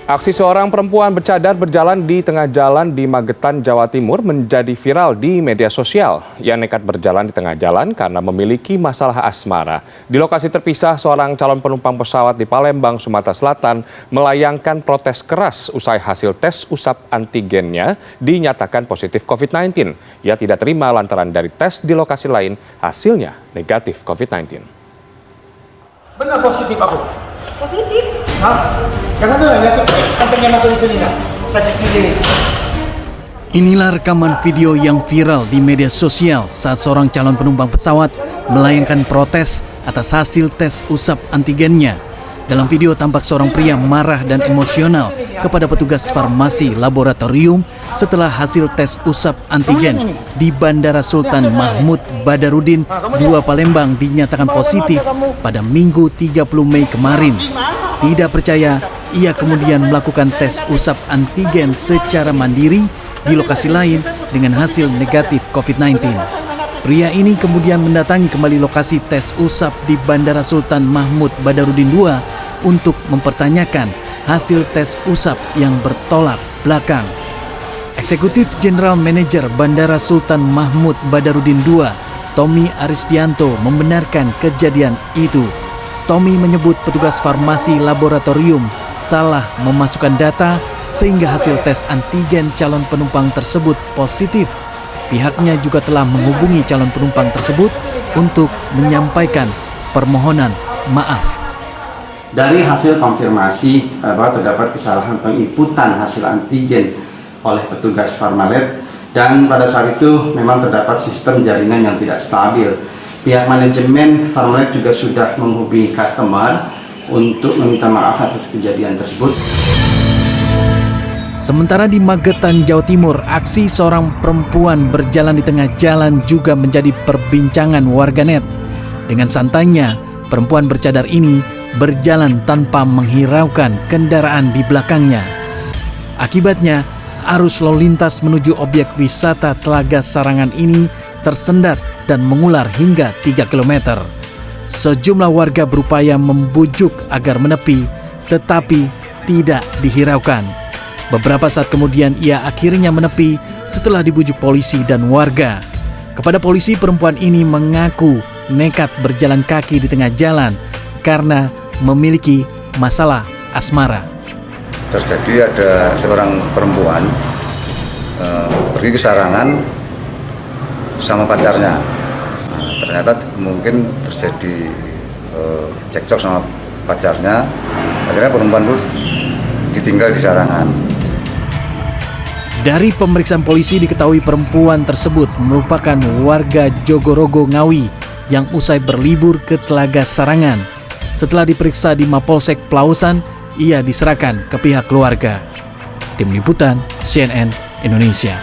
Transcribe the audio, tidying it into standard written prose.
Aksi seorang perempuan bercadar berjalan di tengah jalan di Magetan, Jawa Timur menjadi viral di media sosial. Ia nekat berjalan di tengah jalan karena memiliki masalah asmara. Di lokasi terpisah, seorang calon penumpang pesawat di Palembang, Sumatera Selatan melayangkan protes keras usai hasil tes usap antigennya dinyatakan positif COVID-19. Ia tidak terima lantaran dari tes di lokasi lain hasilnya negatif COVID-19. Benar positif aku. Positif. Hah? Jangan tuh ya, pengen aku di sini nah. Saya sendiri. Inilah rekaman video yang viral di media sosial saat seorang calon penumpang pesawat melayangkan protes atas hasil tes usap antigennya. Dalam video tampak seorang pria marah dan emosional kepada petugas farmasi laboratorium setelah hasil tes usap antigen di Bandara Sultan Mahmud Badarudin 2 Palembang dinyatakan positif pada Minggu 30 Mei kemarin. Tidak percaya, ia kemudian melakukan tes usap antigen secara mandiri di lokasi lain dengan hasil negatif COVID-19. Pria ini kemudian mendatangi kembali lokasi tes usap di Bandara Sultan Mahmud Badarudin II untuk mempertanyakan hasil tes usap yang bertolak belakang. Eksekutif General Manager Bandara Sultan Mahmud Badarudin II, Tommy Arisdianto, membenarkan kejadian itu. Tommy menyebut petugas farmasi laboratorium salah memasukkan data sehingga hasil tes antigen calon penumpang tersebut positif. Pihaknya juga telah menghubungi calon penumpang tersebut untuk menyampaikan permohonan maaf. Dari hasil konfirmasi bahwa terdapat kesalahan penginputan hasil antigen oleh petugas Farmalet dan pada saat itu memang terdapat sistem jaringan yang tidak stabil. Pihak manajemen Farmalet juga sudah menghubungi customer untuk meminta maaf atas kejadian tersebut. Sementara di Magetan, Jawa Timur, aksi seorang perempuan berjalan di tengah jalan juga menjadi perbincangan warganet. Dengan santainya, perempuan bercadar ini berjalan tanpa menghiraukan kendaraan di belakangnya. Akibatnya, arus lalu lintas menuju objek wisata Telaga Sarangan ini tersendat dan mengular hingga 3 km. Sejumlah warga berupaya membujuk agar menepi, tetapi tidak dihiraukan. Beberapa saat kemudian ia akhirnya menepi setelah dibujuk polisi dan warga. Kepada polisi, perempuan ini mengaku nekat berjalan kaki di tengah jalan karena memiliki masalah asmara. Terjadi ada seorang perempuan pergi ke Sarangan sama pacarnya. Ternyata mungkin terjadi cekcok sama pacarnya. Akhirnya perempuan itu ditinggal di Sarangan. Dari pemeriksaan polisi diketahui perempuan tersebut merupakan warga Jogorogo Ngawi yang usai berlibur ke Telaga Sarangan. Setelah diperiksa di Mapolsek Plausan, ia diserahkan ke pihak keluarga. Tim Liputan CNN Indonesia.